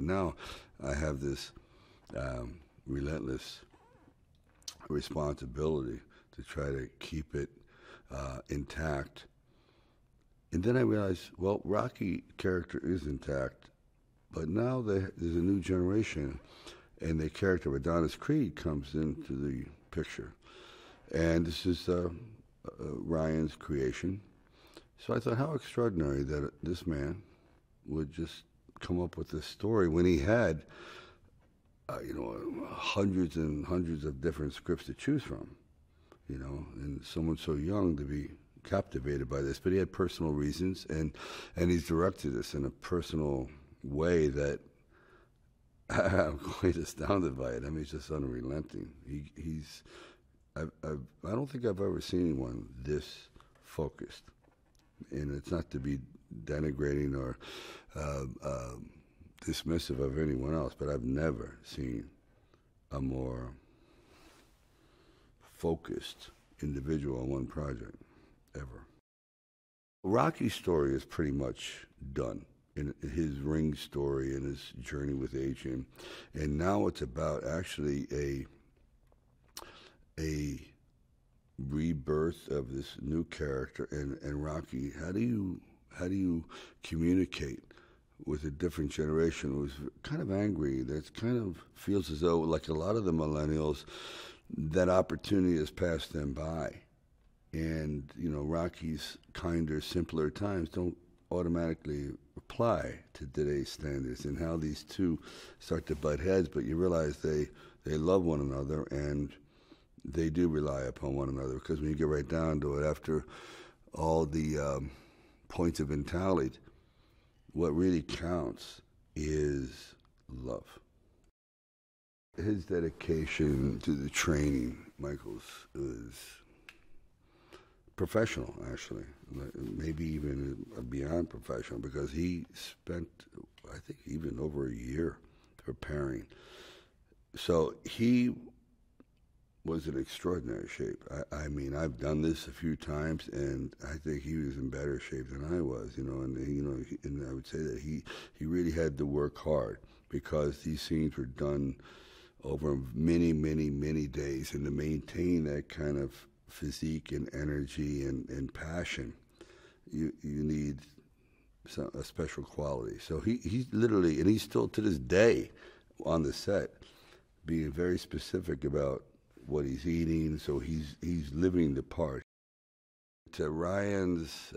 Now I have this relentless responsibility to try to keep it intact. And then I realized, well, Rocky character is intact, but now there's a new generation, and the character of Adonis Creed comes into the picture. And this is Ryan's creation. So I thought, how extraordinary that this man would just come up with this story when he had, hundreds and hundreds of different scripts to choose from, and someone so young to be captivated by this. But he had personal reasons, and he's directed this in a personal way that I'm quite astounded by it. I mean, he's just unrelenting. I don't think I've ever seen anyone this focused. And it's not to be denigrating or dismissive of anyone else, but I've never seen a more focused individual on one project, ever. Rocky's story is pretty much done. In his ring story and his journey with Adrian, and now it's about actually a rebirth of this new character. And Rocky, how do you communicate with a different generation who's kind of angry, that kind of feels as though, like a lot of the millennials, that opportunity has passed them by, and Rocky's kinder, simpler times don't automatically apply to today's standards, and how these two start to butt heads, but you realize they love one another, and they do rely upon one another, because when you get right down to it, after all the points have been tallied, what really counts is love. His dedication to the training, Michael's, is professional, actually, maybe even beyond professional, because he spent, I think, even over a year preparing. So he was in extraordinary shape. I mean, I've done this a few times, and I think he was in better shape than I was, and I would say that he really had to work hard, because these scenes were done over many, many, many days, and to maintain that kind of physique and energy and passion, you need a special quality. So he's literally, and he's still to this day on the set, being very specific about what he's eating. So he's living the part. To Ryan's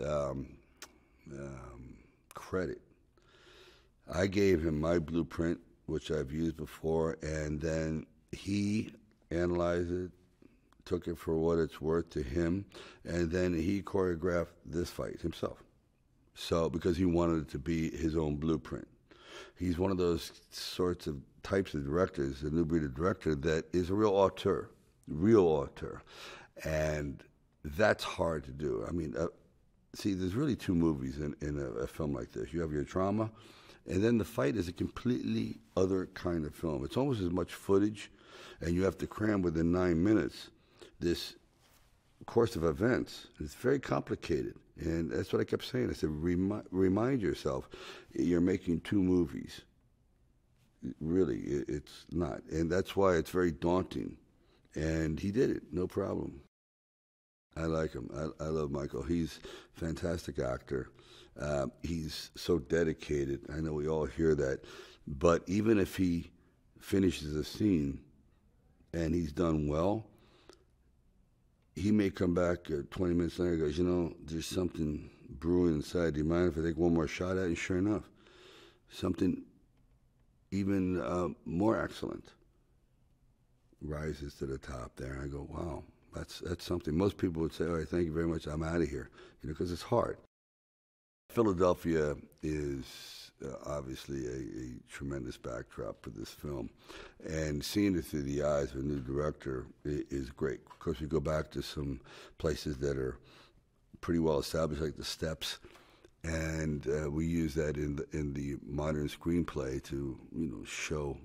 credit, I gave him my blueprint, which I've used before, and then he analyzed it, took it for what it's worth to him, and then he choreographed this fight himself. So, because he wanted it to be his own blueprint. He's one of those sorts of types of directors, a new breed of director, that is a real auteur. And that's hard to do. I mean, see, there's really two movies in a film like this. You have your drama, and then the fight is a completely other kind of film. It's almost as much footage, and you have to cram within 9 minutes this course of events. It's very complicated, and that's what I kept saying. I said, remind yourself, you're making two movies. Really, it's not, and that's why it's very daunting. And he did it, no problem. I like him. I love Michael. He's a fantastic actor. He's so dedicated. I know we all hear that. But even if he finishes a scene and he's done well, he may come back 20 minutes later and goes, there's something brewing inside. Do you mind if I take one more shot at it? And sure enough, something even more excellent rises to the top there. And I go, wow, that's something. Most people would say, all right, thank you very much, I'm out of here, because it's hard. Philadelphia is obviously a tremendous backdrop for this film, and seeing it through the eyes of a new director is great. Of course, we go back to some places that are pretty well established, like the Steps, and we use that in the modern screenplay to show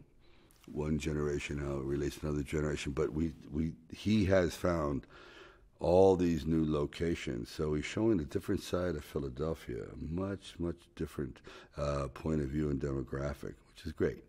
one generation how it relates to another generation. But he has found all these new locations. So he's showing a different side of Philadelphia, much, much different point of view and demographic, which is great.